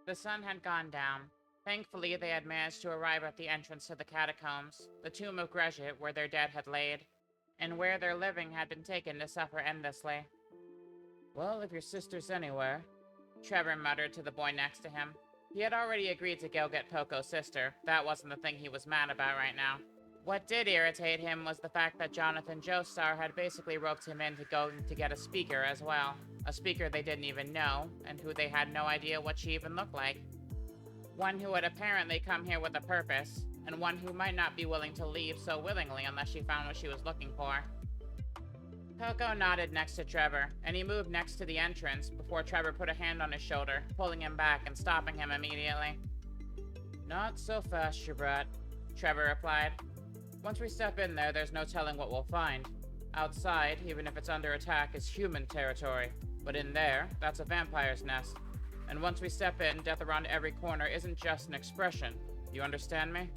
The sun had gone down. Thankfully, they had managed to arrive at the entrance to the catacombs, the tomb of Greshit where their dead had laid, and where their living had been taken to suffer endlessly. Well, if your sister's anywhere, Trevor muttered to the boy next to him. He had already agreed to go get Poco's sister. That wasn't the thing he was mad about right now. What did irritate him was the fact that Jonathan Joestar had basically roped him into going to get a speaker as well. A speaker they didn't even know, and who they had no idea what she even looked like. One who had apparently come here with a purpose, and one who might not be willing to leave so willingly unless she found what she was looking for. Poco nodded next to Trevor, and he moved next to the entrance before Trevor put a hand on his shoulder, pulling him back and stopping him immediately. Not so fast, Shabrat, Trevor replied. Once we step in there, there's no telling what we'll find. Outside, even if it's under attack, is human territory, but in there, that's a vampire's nest. And once we step in, death around every corner isn't just an expression. You understand me?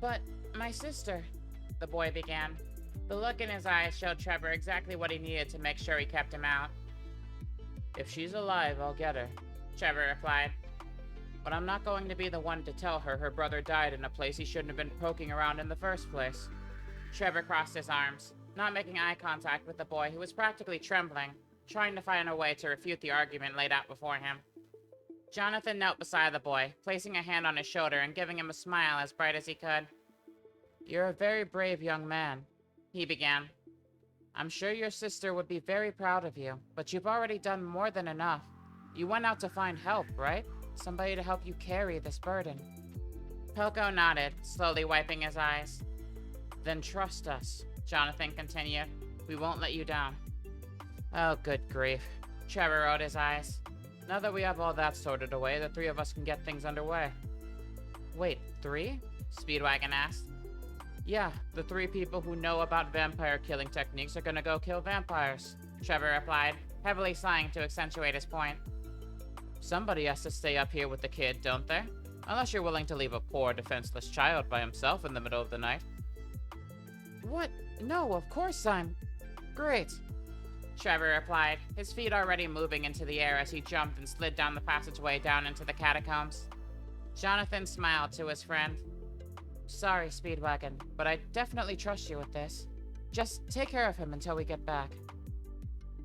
But, my sister, the boy began. The look in his eyes showed Trevor exactly what he needed to make sure he kept him out. If she's alive, I'll get her, Trevor replied. But I'm not going to be the one to tell her brother died in a place he shouldn't have been poking around in the first place. Trevor crossed his arms, not making eye contact with the boy who was practically trembling, trying to find a way to refute the argument laid out before him. Jonathan knelt beside the boy, placing a hand on his shoulder and giving him a smile as bright as he could. You're a very brave young man, he began. I'm sure your sister would be very proud of you, but you've already done more than enough. You went out to find help, right? Somebody to help you carry this burden. Poco nodded, slowly wiping his eyes. Then trust us, Jonathan continued. We won't let you down. Oh, good grief. Trevor rolled his eyes. Now that we have all that sorted away, the three of us can get things underway. Wait, 3? Speedwagon asked. Yeah, the 3 people who know about vampire killing techniques are gonna go kill vampires, Trevor replied, heavily sighing to accentuate his point. Somebody has to stay up here with the kid, don't they? Unless you're willing to leave a poor, defenseless child by himself in the middle of the night. What? No, of course I'm... Great, Trevor replied, his feet already moving into the air as he jumped and slid down the passageway down into the catacombs. Jonathan smiled to his friend. Sorry, Speedwagon, but I definitely trust you with this. Just take care of him until we get back.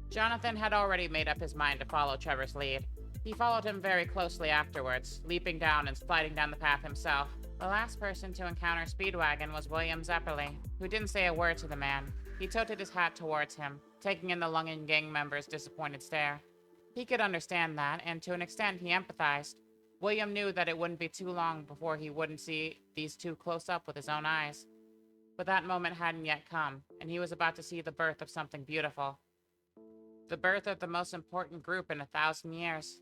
Jonathan had already made up his mind to follow Trevor's lead. He followed him very closely afterwards, leaping down and sliding down the path himself. The last person to encounter Speedwagon was William Zeppeli, who didn't say a word to the man. He tilted his hat towards him, taking in the Lungen gang member's disappointed stare. He could understand that, and to an extent he empathized. William knew that it wouldn't be too long before he wouldn't see these two close up with his own eyes. But that moment hadn't yet come, and he was about to see the birth of something beautiful. The birth of the most important group in 1,000 years.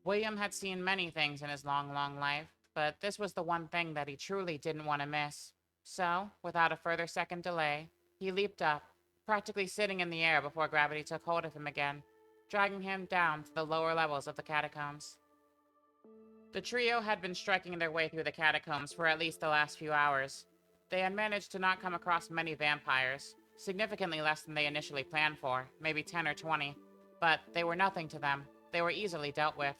William had seen many things in his long, long life, but this was the one thing that he truly didn't want to miss. So, without a further second delay, he leaped up, practically sitting in the air before gravity took hold of him again, dragging him down to the lower levels of the catacombs. The trio had been striking their way through the catacombs for at least the last few hours. They had managed to not come across many vampires, significantly less than they initially planned for, maybe 10 or 20, but they were nothing to them. They were easily dealt with.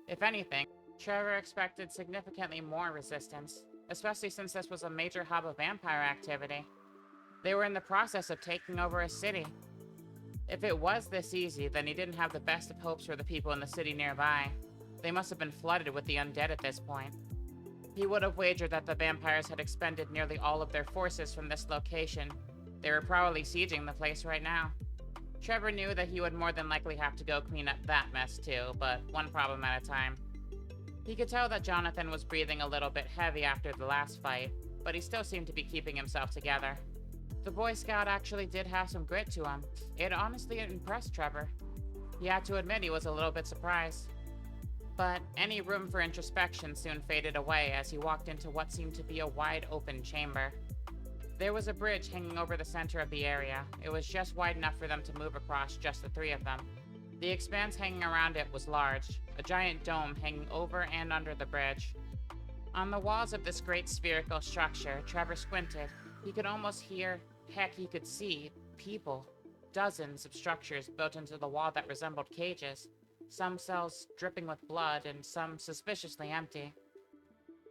If anything, Trevor expected significantly more resistance, especially since this was a major hub of vampire activity. They were in the process of taking over a city. If it was this easy, then he didn't have the best of hopes for the people in the city nearby. They must have been flooded with the undead at this point. He would have wagered that the vampires had expended nearly all of their forces from this location. They were probably sieging the place right now. Trevor knew that he would more than likely have to go clean up that mess too, but one problem at a time. He could tell that Jonathan was breathing a little bit heavy after the last fight, but he still seemed to be keeping himself together. The Boy Scout actually did have some grit to him. It honestly impressed Trevor. He had to admit he was a little bit surprised. But any room for introspection soon faded away as he walked into what seemed to be a wide open chamber. There was a bridge hanging over the center of the area. It was just wide enough for them to move across, just the 3 of them. The expanse hanging around it was large, a giant dome hanging over and under the bridge. On the walls of this great spherical structure, Trevor squinted. He could almost hear, heck, he could see, people. Dozens of structures built into the wall that resembled cages. some cells dripping with blood and some suspiciously empty.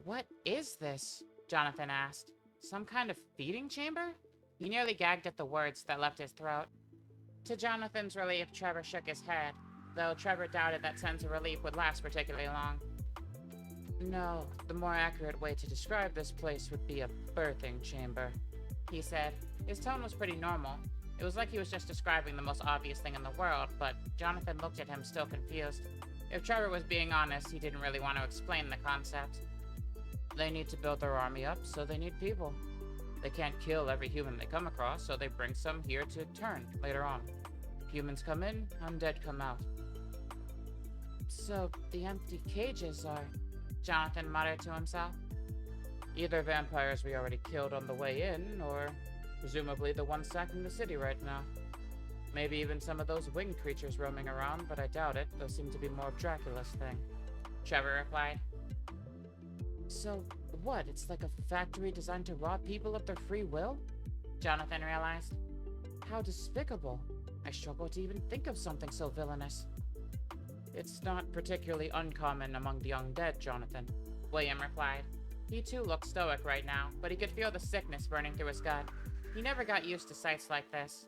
"What is this?" Jonathan asked. "Some kind of feeding chamber?" He nearly gagged at the words that left his throat. To Jonathan's relief, Trevor shook his head, though Trevor doubted that sense of relief would last particularly long. "No, the more accurate way to describe this place would be a birthing chamber," he said. His tone was pretty normal. It was like he was just describing the most obvious thing in the world, but Jonathan looked at him still confused. If Trevor was being honest, he didn't really want to explain the concept. "They need to build their army up, so they need people. They can't kill every human they come across, so they bring some here to turn later on. Humans come in, undead come out." "So the empty cages are..." Jonathan muttered to himself. "Either vampires we already killed on the way in, or presumably the ones sacking the city right now. Maybe even some of those winged creatures roaming around, but I doubt it. Those seem to be more of Dracula's thing," Trevor replied. "So what, it's like a factory designed to rob people of their free will?" Jonathan realized. "How despicable. I struggle to even think of something so villainous." "It's not particularly uncommon among the undead, Jonathan," William replied. He too looked stoic right now, but he could feel the sickness burning through his gut. He never got used to sights like this.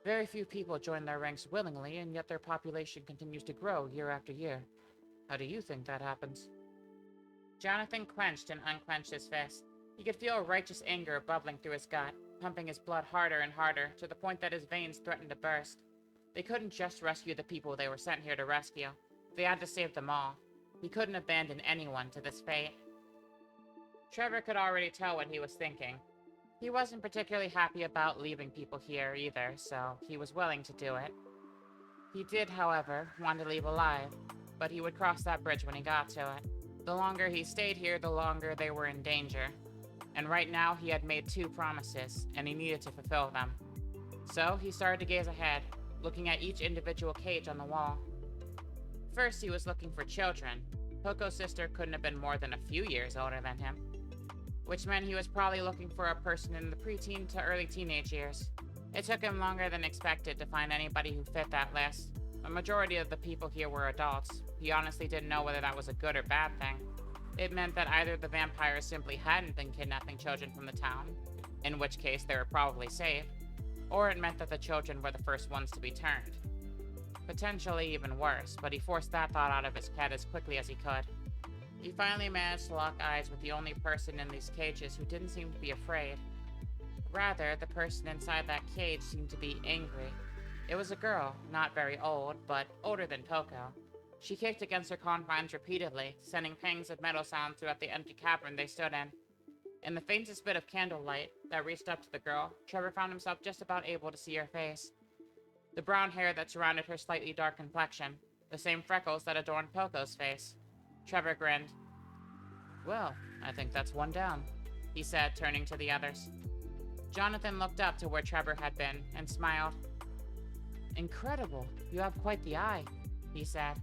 Very few people join their ranks willingly, and yet their population continues to grow year after year. How do you think that happens?" Jonathan clenched and unclenched his fist. He could feel righteous anger bubbling through his gut, pumping his blood harder and harder, to the point that his veins threatened to burst. They couldn't just rescue the people they were sent here to rescue. They had to save them all. He couldn't abandon anyone to this fate. Trevor could already tell what he was thinking. He wasn't particularly happy about leaving people here either, so he was willing to do it. He did, however, want to leave alive, but he would cross that bridge when he got to it. The longer he stayed here, the longer they were in danger. And right now, he had made 2 promises, and he needed to fulfill them. So he started to gaze ahead, looking at each individual cage on the wall. First, he was looking for children. Poco's sister couldn't have been more than a few years older than him, which meant he was probably looking for a person in the preteen to early teenage years. It took him longer than expected to find anybody who fit that list. A majority of the people here were adults. He honestly didn't know whether that was a good or bad thing. It meant that either the vampires simply hadn't been kidnapping children from the town, in which case they were probably safe, or it meant that the children were the first ones to be turned. Potentially even worse, but he forced that thought out of his head as quickly as he could. He finally managed to lock eyes with the only person in these cages who didn't seem to be afraid. Rather, the person inside that cage seemed to be angry. It was a girl, not very old, but older than Poco. She kicked against her confines repeatedly, sending pangs of metal sound throughout the empty cavern they stood in. In the faintest bit of candlelight that reached up to the girl, Trevor found himself just about able to see her face. The brown hair that surrounded her slightly dark complexion, the same freckles that adorned Poco's face. Trevor grinned. "Well, I think that's one down," he said, turning to the others. Jonathan looked up to where Trevor had been and smiled. "Incredible, you have quite the eye," he said.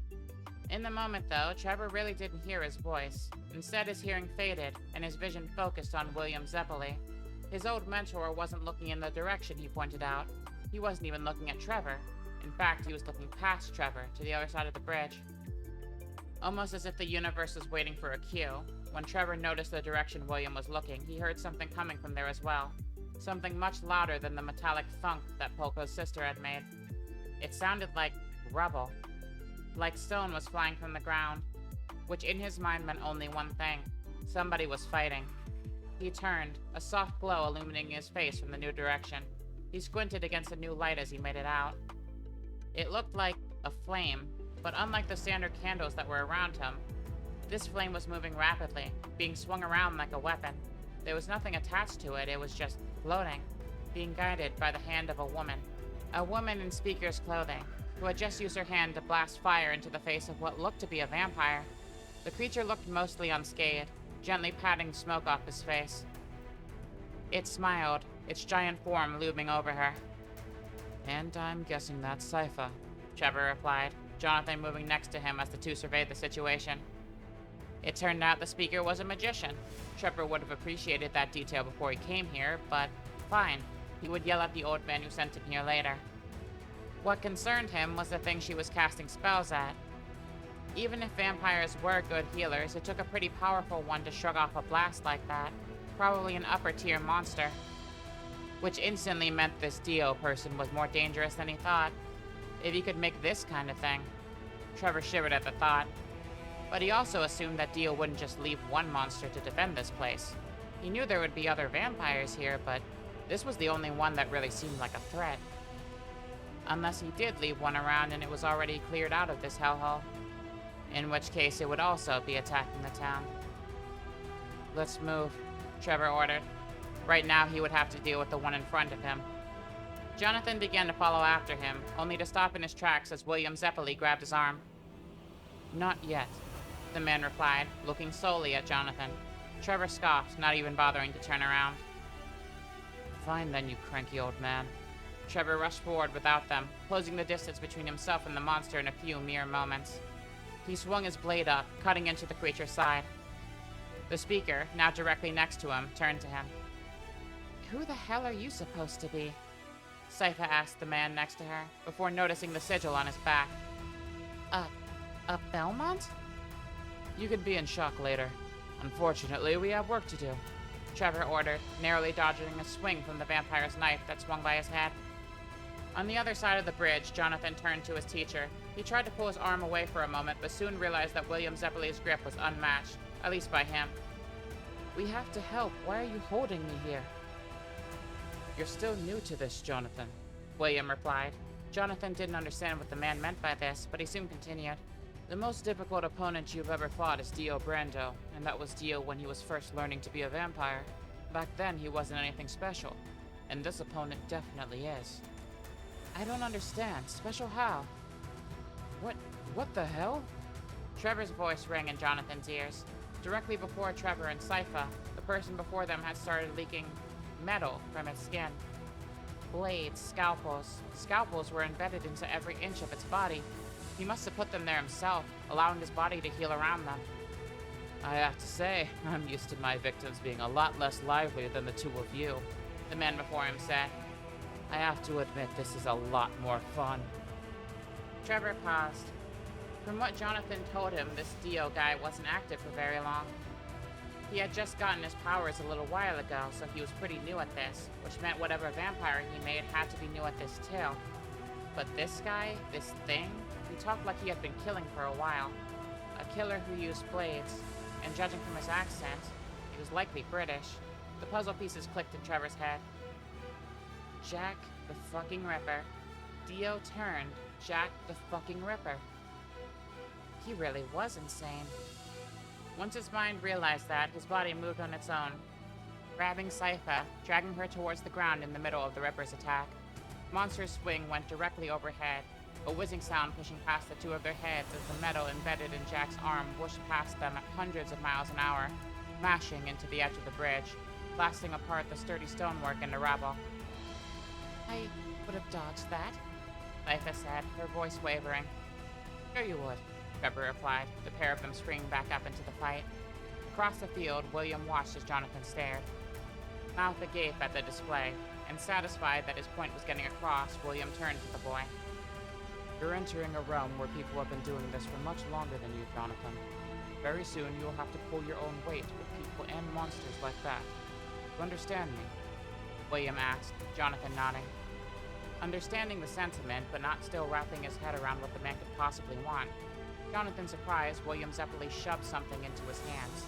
In the moment, though, Trevor really didn't hear his voice. Instead, his hearing faded, and his vision focused on William Zeppeli. His old mentor wasn't looking in the direction he pointed out. He wasn't even looking at Trevor. In fact, he was looking past Trevor to the other side of the bridge. Almost as if the universe was waiting for a cue, when Trevor noticed the direction William was looking, he heard something coming from there as well. Something much louder than the metallic thunk that Poco's sister had made. It sounded like rubble. Like stone was flying from the ground, which in his mind meant only one thing. Somebody was fighting. He turned, a soft glow illuminating his face from the new direction. He squinted against the new light as he made it out. It looked like a flame, but unlike the standard candles that were around him, this flame was moving rapidly, being swung around like a weapon. There was nothing attached to it, it was just floating, being guided by the hand of a woman. A woman in speaker's clothing, who had just used her hand to blast fire into the face of what looked to be a vampire. The creature looked mostly unscathed, gently patting smoke off his face. It smiled, its giant form looming over her. "And I'm guessing that's Sypha," Trevor replied, Jonathan moving next to him as the two surveyed the situation. It turned out the speaker was a magician. Trevor would have appreciated that detail before he came here, but fine. He would yell at the old man who sent him here later. What concerned him was the thing she was casting spells at. Even if vampires were good healers, it took a pretty powerful one to shrug off a blast like that. Probably an upper-tier monster. Which instantly meant this Dio person was more dangerous than he thought. If he could make this kind of thing. Trevor shivered at the thought. But he also assumed that Dio wouldn't just leave one monster to defend this place. He knew there would be other vampires here, but this was the only one that really seemed like a threat. Unless he did leave one around and it was already cleared out of this hellhole. In which case it would also be attacking the town. Let's move, Trevor ordered. Right now he would have to deal with the one in front of him. Jonathan began to follow after him, only to stop in his tracks as William Zeppeli grabbed his arm. Not yet, the man replied, looking solely at Jonathan. Trevor scoffed, not even bothering to turn around. Fine then, you cranky old man. Trevor rushed forward without them, closing the distance between himself and the monster in a few mere moments. He swung his blade up, cutting into the creature's side. The speaker, now directly next to him, turned to him. Who the hell are you supposed to be? Sypha asked the man next to her, before noticing the sigil on his back. A Belmont? You can be in shock later. Unfortunately, we have work to do, Trevor ordered, narrowly dodging a swing from the vampire's knife that swung by his head. On the other side of the bridge, Jonathan turned to his teacher. He tried to pull his arm away for a moment, but soon realized that William Zeppeli's grip was unmatched, at least by him. We have to help. Why are you holding me here? You're still new to this, Jonathan, William replied. Jonathan didn't understand what the man meant by this, but he soon continued. The most difficult opponent you've ever fought is Dio Brando, and that was Dio when he was first learning to be a vampire. Back then, he wasn't anything special, and this opponent definitely is. I don't understand. Special how? What the hell? Trevor's voice rang in Jonathan's ears. Directly before Trevor and Sypha, the person before them had started leaking metal from its skin. Blades, scalpels. Scalpels were embedded into every inch of its body. He must have put them there himself, allowing his body to heal around them. I have to say, I'm used to my victims being a lot less lively than the two of you, the man before him said. I have to admit this is a lot more fun. Trevor paused. From what Jonathan told him, this Dio guy wasn't active for very long. He had just gotten his powers a little while ago, so he was pretty new at this, which meant whatever vampire he made had to be new at this too. But this guy, this thing, he talked like he had been killing for a while. A killer who used blades, and judging from his accent, he was likely British. The puzzle pieces clicked in Trevor's head. Jack the fucking Ripper. Dio turned Jack the fucking Ripper. He really was insane. Once his mind realized that, his body moved on its own, grabbing Sypha, dragging her towards the ground in the middle of the Ripper's attack. Monster's swing went directly overhead, a whizzing sound pushing past the two of their heads as the metal embedded in Jack's arm whooshed past them at hundreds of miles an hour, mashing into the edge of the bridge, blasting apart the sturdy stonework into rubble. I would have dodged that, Sypha said, her voice wavering. Sure you would, Trevor replied, the pair of them springing back up into the fight. Across the field, William watched as Jonathan stared. Mouth agape at the display, and satisfied that his point was getting across, William turned to the boy. You're entering a realm where people have been doing this for much longer than you, Jonathan. Very soon you'll have to pull your own weight with people and monsters like that. You understand me? William asked, Jonathan nodding. Understanding the sentiment, but not still wrapping his head around what the man could possibly want. Jonathan surprised, William Zeppeli shoved something into his hands.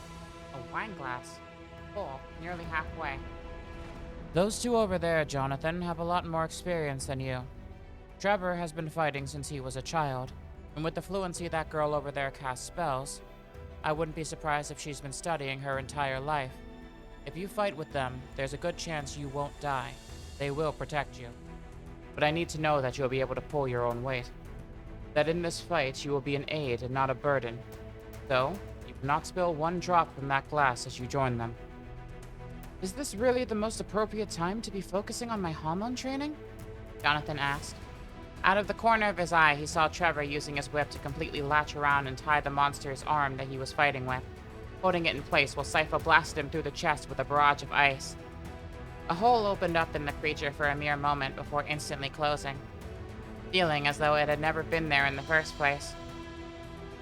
A wine glass. Full, nearly halfway. Those two over there, Jonathan, have a lot more experience than you. Trevor has been fighting since he was a child, and with the fluency that girl over there casts spells, I wouldn't be surprised if she's been studying her entire life. If you fight with them, there's a good chance you won't die. They will protect you. But I need to know that you'll be able to pull your own weight. That in this fight, you will be an aid and not a burden. So, you cannot spill one drop from that glass as you join them. Is this really the most appropriate time to be focusing on my hormone training? Jonathan asked. Out of the corner of his eye, he saw Trevor using his whip to completely latch around and tie the monster's arm that he was fighting with, holding it in place while Sypha blasted him through the chest with a barrage of ice. A hole opened up in the creature for a mere moment before instantly closing. feeling as though it had never been there in the first place.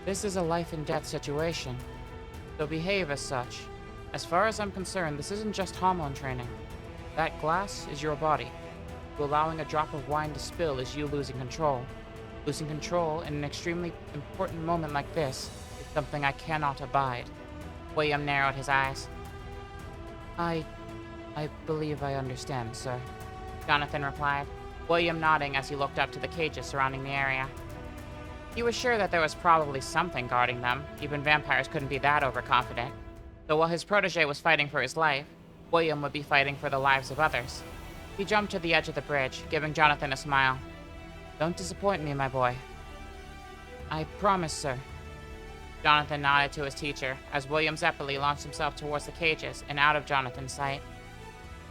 This is a life and death situation, so behave as such. As far as I'm concerned, this isn't just hormone training. That glass is your body. Allowing a drop of wine to spill is you losing control. Losing control in an extremely important moment like this is something I cannot abide. William narrowed his eyes. I believe I understand, sir. Jonathan replied, William nodding as he looked up to the cages surrounding the area. He was sure that there was probably something guarding them. Even vampires couldn't be that overconfident. So while his protege was fighting for his life, William would be fighting for the lives of others. He jumped to the edge of the bridge, giving Jonathan a smile. Don't disappoint me, my boy. I promise, sir. Jonathan nodded to his teacher as William Zeppeli launched himself towards the cages and out of Jonathan's sight.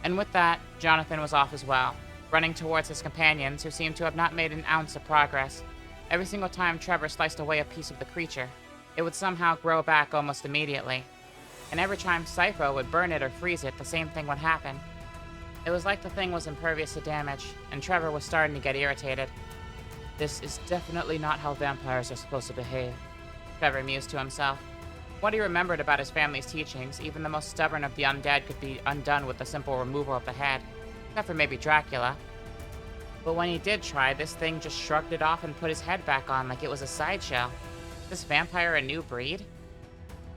And with that, Jonathan was off as well, running towards his companions who seemed to have not made an ounce of progress. Every single time Trevor sliced away a piece of the creature, it would somehow grow back almost immediately. And every time Sypha would burn it or freeze it, the same thing would happen. It was like the thing was impervious to damage, and Trevor was starting to get irritated. This is definitely not how vampires are supposed to behave, Trevor mused to himself. What he remembered about his family's teachings, even the most stubborn of the undead could be undone with the simple removal of the head, except for maybe Dracula. But when he did try, this thing just shrugged it off and put his head back on like it was a sideshow. Is this vampire a new breed?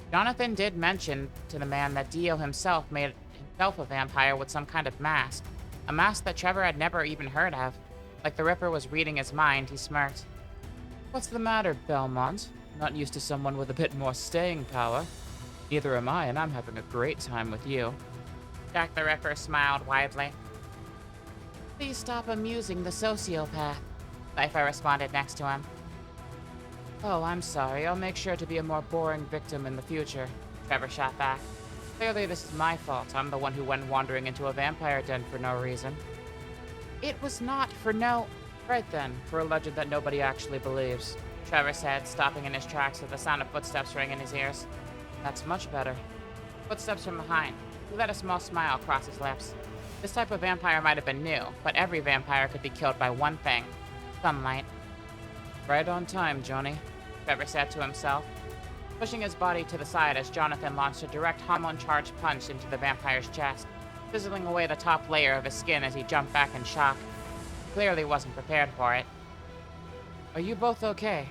Jonathan did mention to the man that Dio himself made himself a vampire with some kind of mask. A mask that Trevor had never even heard of. Like the Ripper was reading his mind, he smirked. What's the matter, Belmont? Not used to someone with a bit more staying power. Neither am I, and I'm having a great time with you. Jack the Ripper smiled widely. Please stop amusing the sociopath, Sypha responded next to him. Oh, I'm sorry. I'll make sure to be a more boring victim in the future, Trevor shot back. Clearly this is my fault. I'm the one who went wandering into a vampire den for no reason. It was not for no... Right then, for a legend that nobody actually believes, Trevor said, stopping in his tracks with the sound of footsteps ring in his ears. That's much better. Footsteps from behind. He let a small smile cross his lips. This type of vampire might have been new, but every vampire could be killed by one thing. Sunlight. Right on time, Johnny, Trevor said to himself, pushing his body to the side as Jonathan launched a direct hormone-charged punch into the vampire's chest, fizzling away the top layer of his skin as he jumped back in shock. He clearly wasn't prepared for it. Are you both okay?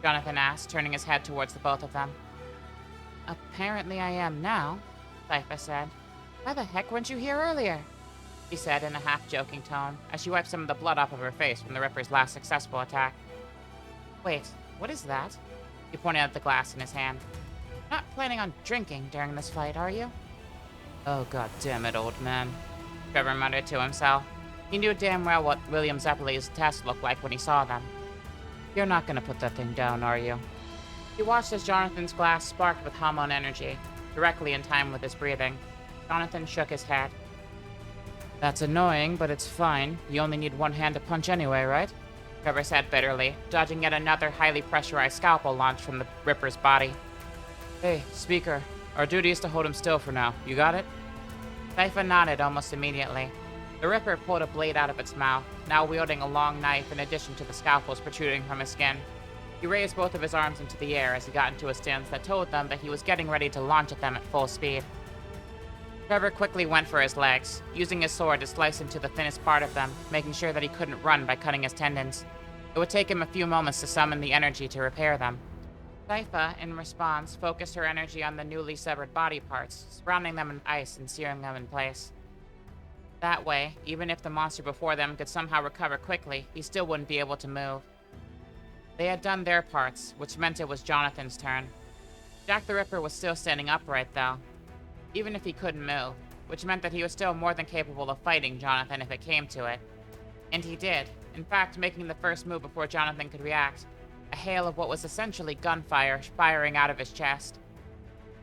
Jonathan asked, turning his head towards the both of them. Apparently I am now, Sypha said. Why the heck weren't you here earlier? She said in a half-joking tone, as she wiped some of the blood off of her face from the Ripper's last successful attack. Wait, what is that? He pointed at the glass in his hand. Not planning on drinking during this fight, are you? Oh, god damn it, old man, Trevor muttered to himself. He knew damn well what William Zeppeli's tests looked like when he saw them. You're not gonna put that thing down, are you? He watched as Jonathan's glass sparked with hormone energy, directly in time with his breathing. Jonathan shook his head. That's annoying, but it's fine. You only need one hand to punch anyway, right? Trevor said bitterly, dodging yet another highly pressurized scalpel launch from the Ripper's body. Hey, Speaker. Our duty is to hold him still for now. You got it? Sypha nodded almost immediately. The Ripper pulled a blade out of its mouth, now wielding a long knife in addition to the scalpels protruding from his skin. He raised both of his arms into the air as he got into a stance that told them that he was getting ready to launch at them at full speed. Trevor quickly went for his legs, using his sword to slice into the thinnest part of them, making sure that he couldn't run by cutting his tendons. It would take him a few moments to summon the energy to repair them. Sypha, in response, focused her energy on the newly severed body parts, surrounding them in ice and searing them in place. That way, even if the monster before them could somehow recover quickly, he still wouldn't be able to move. They had done their parts, which meant it was Jonathan's turn. Jack the Ripper was still standing upright, though, even if he couldn't move, which meant that he was still more than capable of fighting Jonathan if it came to it. And he did, in fact making the first move before Jonathan could react, a hail of what was essentially gunfire firing out of his chest.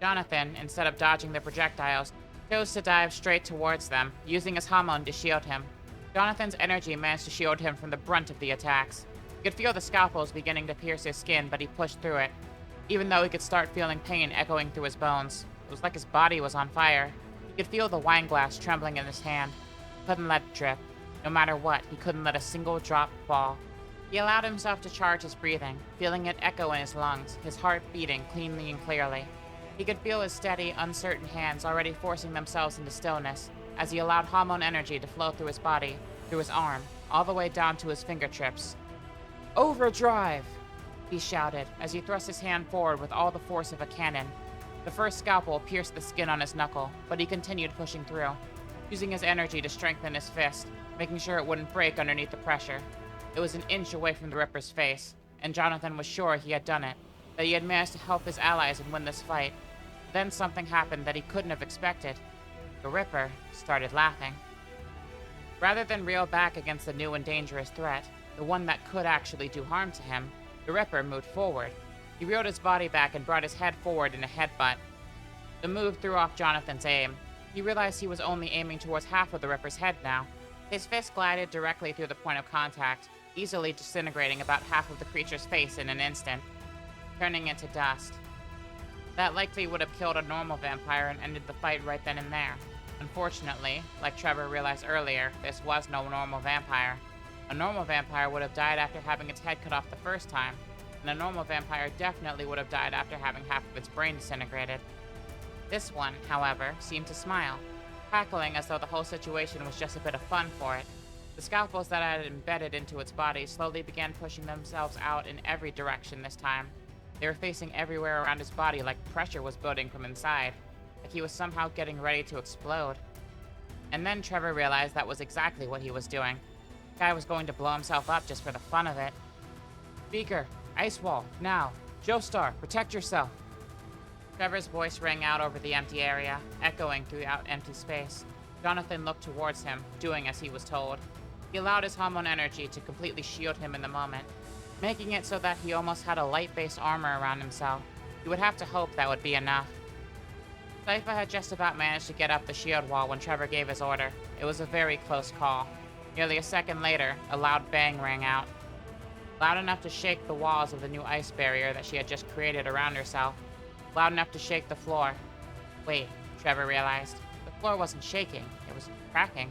Jonathan, instead of dodging the projectiles, chose to dive straight towards them, using his hormone to shield him. Jonathan's energy managed to shield him from the brunt of the attacks. He could feel the scalpels beginning to pierce his skin, but he pushed through it, even though he could start feeling pain echoing through his bones. It was like his body was on fire. He could feel the wine glass trembling in his hand. He couldn't let it drip. No matter what, he couldn't let a single drop fall. He allowed himself to charge his breathing, feeling it echo in his lungs, his heart beating cleanly and clearly. He could feel his steady, uncertain hands already forcing themselves into stillness as he allowed hormone energy to flow through his body, through his arm, all the way down to his fingertips. "Overdrive!" he shouted as he thrust his hand forward with all the force of a cannon. The first scalpel pierced the skin on his knuckle, but he continued pushing through, using his energy to strengthen his fist, making sure it wouldn't break underneath the pressure. It was an inch away from the Ripper's face, and Jonathan was sure he had done it, that he had managed to help his allies and win this fight. Then something happened that he couldn't have expected. The Ripper started laughing. Rather than reel back against the new and dangerous threat, the one that could actually do harm to him, the Ripper moved forward. He reeled his body back and brought his head forward in a headbutt. The move threw off Jonathan's aim. He realized he was only aiming towards half of the Ripper's head now. His fist glided directly through the point of contact, easily disintegrating about half of the creature's face in an instant, turning it to dust. That likely would have killed a normal vampire and ended the fight right then and there. Unfortunately, like Trevor realized earlier, this was no normal vampire. A normal vampire would have died after having its head cut off the first time, and a normal vampire definitely would have died after having half of its brain disintegrated. This one, however, seemed to smile, cackling as though the whole situation was just a bit of fun for it. The scalpels that had embedded into its body slowly began pushing themselves out in every direction this time. They were facing everywhere around his body like pressure was building from inside, like he was somehow getting ready to explode. And then Trevor realized that was exactly what he was doing. The guy was going to blow himself up just for the fun of it. "Beaker, ice wall, now. Joestar, protect yourself." Trevor's voice rang out over the empty area, echoing throughout empty space. Jonathan looked towards him, doing as he was told. He allowed his hormone energy to completely shield him in the moment, making it so that he almost had a light-based armor around himself. He would have to hope that would be enough. Sypha had just about managed to get up the shield wall when Trevor gave his order. It was a very close call. Nearly a second later, a loud bang rang out, loud enough to shake the walls of the new ice barrier that she had just created around herself, loud enough to shake the floor. Wait, Trevor realized. The floor wasn't shaking, it was cracking.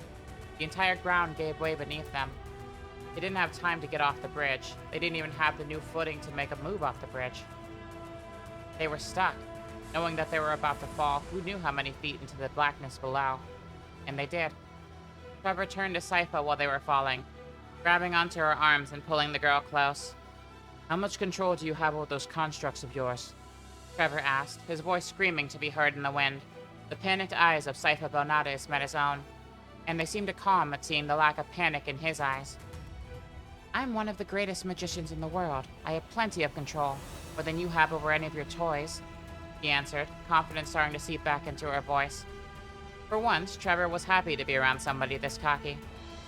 The entire ground gave way beneath them. They didn't have time to get off the bridge. They didn't even have the new footing to make a move off the bridge. They were stuck. Knowing that they were about to fall, who knew how many feet into the blackness below? And they did. Trevor turned to Sypha while they were falling, grabbing onto her arms and pulling the girl close. "How much control do you have over those constructs of yours?" Trevor asked, his voice screaming to be heard in the wind. The panicked eyes of Sypha Bonades met his own, and they seemed to calm at seeing the lack of panic in his eyes. "I'm one of the greatest magicians in the world. I have plenty of control, more than you have over any of your toys," he answered, confidence starting to seep back into her voice. For once, Trevor was happy to be around somebody this cocky,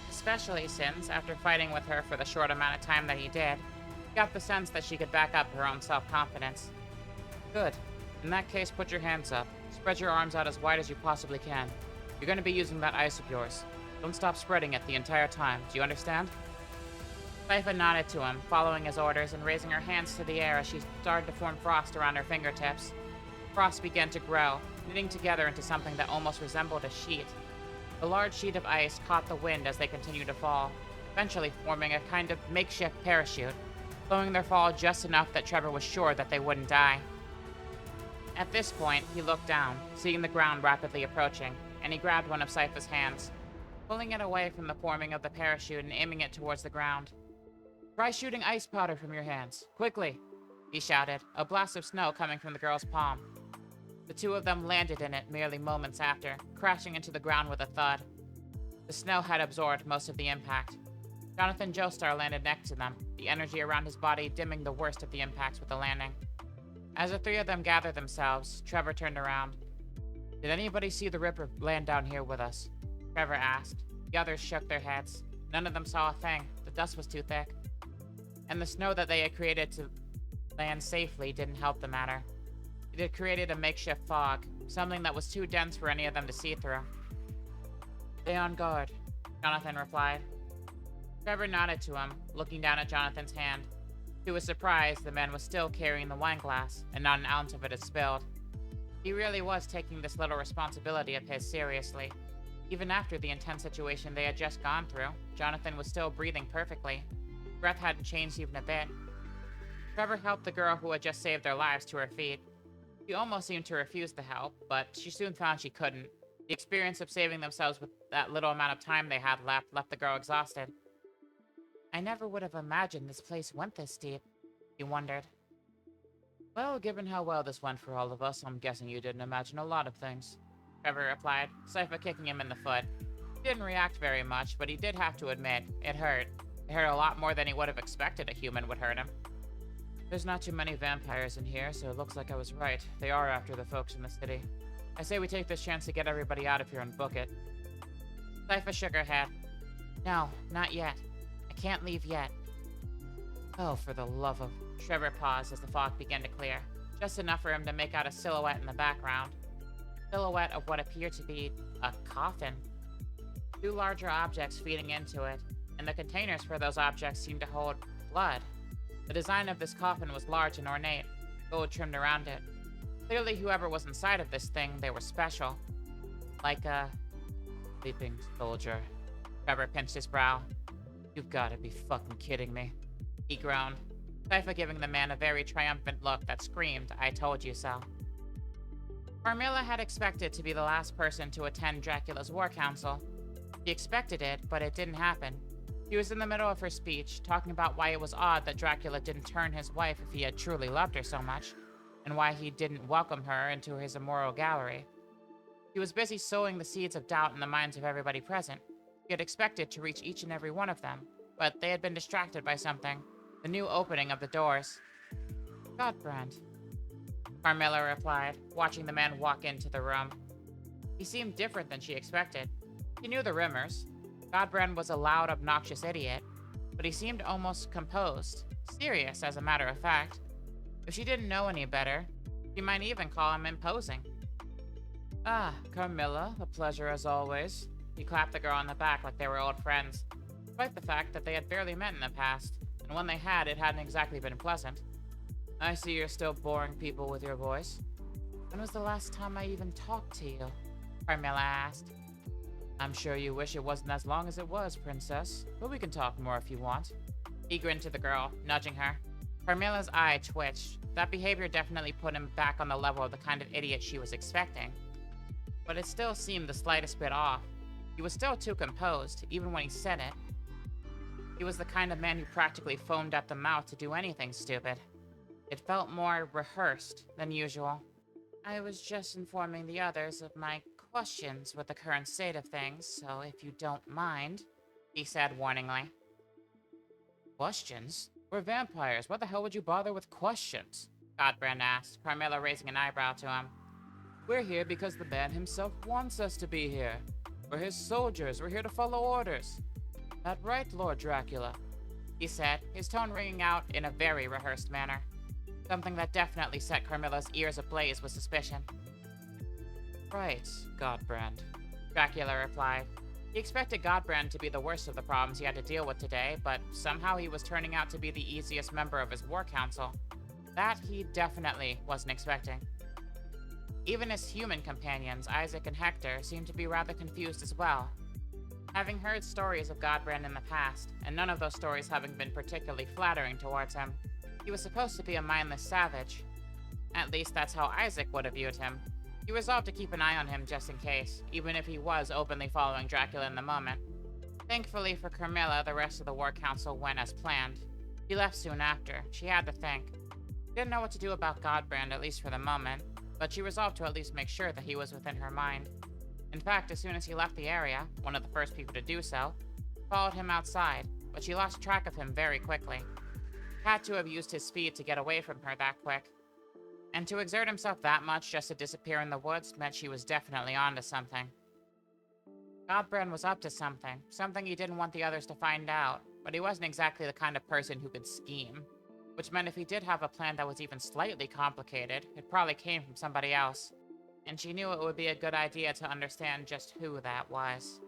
especially since, after fighting with her for the short amount of time that he did, he got the sense that she could back up her own self-confidence. "Good. In that case, put your hands up. Spread your arms out as wide as you possibly can. You're going to be using that ice of yours. Don't stop spreading it the entire time. Do you understand?" Sypha nodded to him, following his orders and raising her hands to the air as she started to form frost around her fingertips. Frost began to grow, knitting together into something that almost resembled a sheet. The large sheet of ice caught the wind as they continued to fall, eventually forming a kind of makeshift parachute, slowing their fall just enough that Trevor was sure that they wouldn't die. At this point, he looked down, seeing the ground rapidly approaching, and he grabbed one of Sypha's hands, pulling it away from the forming of the parachute and aiming it towards the ground. "Try shooting ice powder from your hands, quickly!" he shouted, a blast of snow coming from the girl's palm. The two of them landed in it merely moments after, crashing into the ground with a thud. The snow had absorbed most of the impact. Jonathan Joestar landed next to them, the energy around his body dimming the worst of the impacts with the landing. As the three of them gathered themselves, Trevor turned around. "Did anybody see the Ripper land down here with us?" Trevor asked. The others shook their heads. None of them saw a thing. The dust was too thick. And the snow that they had created to land safely didn't help the matter. It had created a makeshift fog, something that was too dense for any of them to see through. "Stay on guard," Jonathan replied. Trevor nodded to him, looking down at Jonathan's hand. To his surprise, the man was still carrying the wine glass, and not an ounce of it had spilled. He really was taking this little responsibility of his seriously. Even after the intense situation they had just gone through, Jonathan was still breathing perfectly. Breath hadn't changed even a bit. Trevor helped the girl who had just saved their lives to her feet. She almost seemed to refuse the help, but she soon found she couldn't. The experience of saving themselves with that little amount of time they had left the girl exhausted. I never would have imagined this place went this deep, he wondered. Well, given how well this went for all of us, I'm guessing you didn't imagine a lot of things, Trevor replied, Sypha kicking him in the foot. He didn't react very much, but he did have to admit, it hurt. It hurt a lot more than he would have expected a human would hurt him. There's not too many vampires in here, so it looks like I was right. They are after the folks in the city. I say we take this chance to get everybody out of here and book it. Sypha shook her head. No, not yet. I can't leave yet. Oh, for the love of... Trevor paused as the fog began to clear, just enough for him to make out a silhouette in the background. Silhouette of what appeared to be a coffin. Two larger objects feeding into it, and the containers for those objects seemed to hold blood. The design of this coffin was large and ornate, gold trimmed around it. Clearly whoever was inside of this thing, they were special. Like a... sleeping soldier. Trevor pinched his brow. You've gotta be fucking kidding me. He groaned, Sypha giving the man a very triumphant look that screamed, I told you so. Carmilla had expected to be the last person to attend Dracula's war council. She expected it, but it didn't happen. She was in the middle of her speech, talking about why it was odd that Dracula didn't turn his wife if he had truly loved her so much, and why he didn't welcome her into his immoral gallery. He was busy sowing the seeds of doubt in the minds of everybody present. He had expected to reach each and every one of them, but they had been distracted by something. The new opening of the doors. Godbrand, Carmilla replied, watching the man walk into the room. He seemed different than she expected. She knew the rumors. Godbrand was a loud, obnoxious idiot, but he seemed almost composed, serious as a matter of fact. If she didn't know any better, she might even call him imposing. Ah, Carmilla, a pleasure as always. He clapped the girl on the back like they were old friends, despite the fact that they had barely met in the past, and when they had, it hadn't exactly been pleasant. I see you're still boring people with your voice. When was the last time I even talked to you? Carmilla asked. I'm sure you wish it wasn't as long as it was, princess, but we can talk more if you want. He grinned to the girl, nudging her. Carmilla's eye twitched. That behavior definitely put him back on the level of the kind of idiot she was expecting. But it still seemed the slightest bit off. He was still too composed, even when he said it. He was the kind of man who practically foamed at the mouth to do anything stupid. It felt more rehearsed than usual. I was just informing the others of my questions with the current state of things, so if you don't mind, he said warningly. Questions? We're vampires. What the hell would you bother with questions? Godbrand asked, Carmilla raising an eyebrow to him. We're here because the man himself wants us to be here. We're his soldiers. We're here to follow orders. That right, Lord Dracula? He said, his tone ringing out in a very rehearsed manner. Something that definitely set Carmilla's ears ablaze with suspicion. Right, Godbrand, Dracula replied. He expected Godbrand to be the worst of the problems he had to deal with today, but somehow he was turning out to be the easiest member of his war council. That he definitely wasn't expecting. Even his human companions, Isaac and Hector, seemed to be rather confused as well. Having heard stories of Godbrand in the past, and none of those stories having been particularly flattering towards him, he was supposed to be a mindless savage. At least that's how Isaac would have viewed him. He resolved to keep an eye on him just in case, even if he was openly following Dracula in the moment. Thankfully for Carmilla, the rest of the War Council went as planned. She left soon after. She had to think. She didn't know what to do about Godbrand, at least for the moment, but she resolved to at least make sure that he was within her mind. In fact, as soon as he left the area, one of the first people to do so, followed him outside, but she lost track of him very quickly. He had to have used his speed to get away from her that quick. And to exert himself that much just to disappear in the woods meant she was definitely onto something. Godbrand was up to something he didn't want the others to find out, but he wasn't exactly the kind of person who could scheme. Which meant if he did have a plan that was even slightly complicated, it probably came from somebody else. And she knew it would be a good idea to understand just who that was.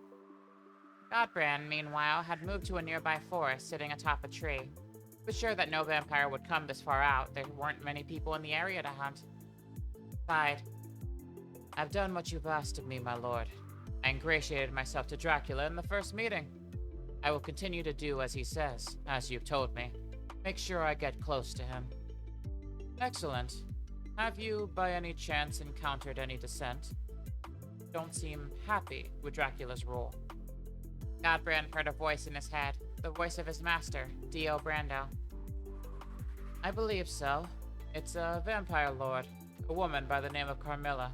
Godbrand, meanwhile, had moved to a nearby forest sitting atop a tree. He was sure that no vampire would come this far out. There weren't many people in the area to hunt. Sighed. I've done what you've asked of me, my lord. I ingratiated myself to Dracula in the first meeting. I will continue to do as he says, as you've told me. Make sure I get close to him. Excellent. Have you, by any chance, encountered any dissent? Don't seem happy with Dracula's rule. Godbrand heard a voice in his head, the voice of his master, Dio Brando. I believe so. It's a vampire lord, a woman by the name of Carmilla.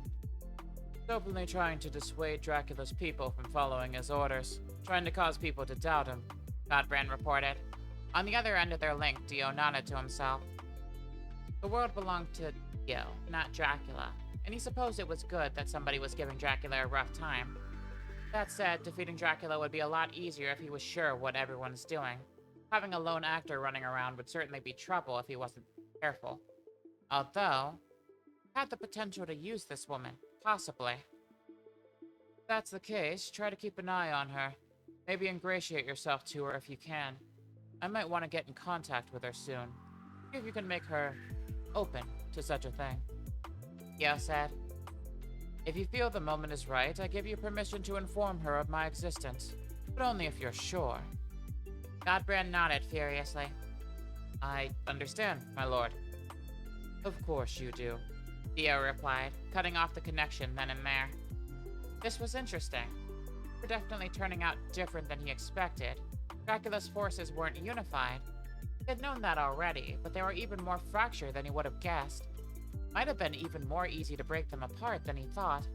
Openly trying to dissuade Dracula's people from following his orders, trying to cause people to doubt him, Godbrand reported. On the other end of their link, Dio nodded to himself. The world belonged to Dio, not Dracula, and he supposed it was good that somebody was giving Dracula a rough time. That said, defeating Dracula would be a lot easier if he was sure what everyone's doing. Having a lone actor running around would certainly be trouble if he wasn't careful. Although, he had the potential to use this woman, possibly. If that's the case, try to keep an eye on her. Maybe ingratiate yourself to her if you can. I might want to get in contact with her soon. See if you can make her open to such a thing. Dio said. If you feel the moment is right, I give you permission to inform her of my existence. But only if you're sure. Godbrand nodded furiously. I understand, my lord. Of course you do, Dio replied, cutting off the connection then and there. This was interesting. They were definitely turning out different than he expected. Dracula's forces weren't unified. He had known that already, but they were even more fractured than he would have guessed. Might have been even more easy to break them apart than he thought.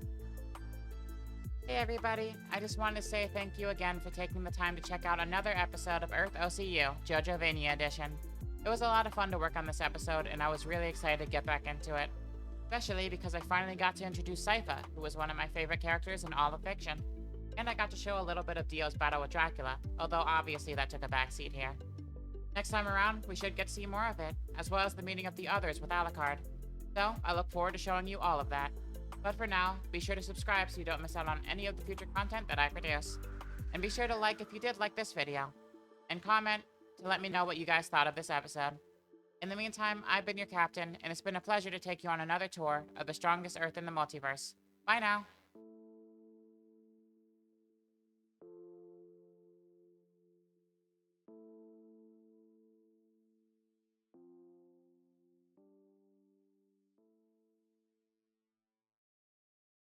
Hey everybody, I just wanted to say thank you again for taking the time to check out another episode of Earth OCU, Jojovania edition. It was a lot of fun to work on this episode, and I was really excited to get back into it. Especially because I finally got to introduce Sypha, who was one of my favorite characters in all of fiction. And I got to show a little bit of Dio's battle with Dracula, although obviously that took a backseat here. Next time around, we should get to see more of it, as well as the meeting of the others with Alucard. So, I look forward to showing you all of that. But for now, be sure to subscribe so you don't miss out on any of the future content that I produce. And be sure to like if you did like this video. And comment to let me know what you guys thought of this episode. In the meantime, I've been your captain, and it's been a pleasure to take you on another tour of the strongest Earth in the multiverse. Bye now!